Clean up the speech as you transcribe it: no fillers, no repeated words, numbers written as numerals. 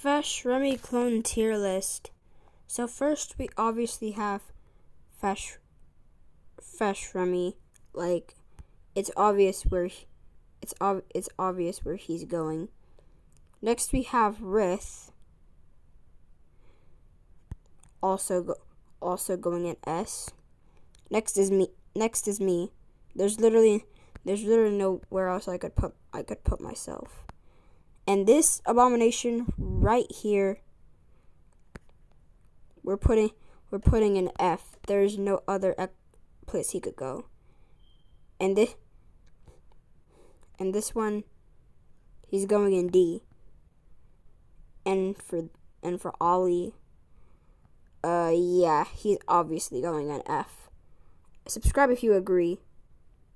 Veshremy clone tier list. So first we obviously have veshremy. Like it's obvious where obvious where he's going. Next we have Rith, also going in S. Next is me. There's literally nowhere else I could put myself. And this abomination right here, we're putting in F. There's no other place he could go. And this one, he's going in D. And for Ollie, yeah, he's obviously going in F. Subscribe if you agree.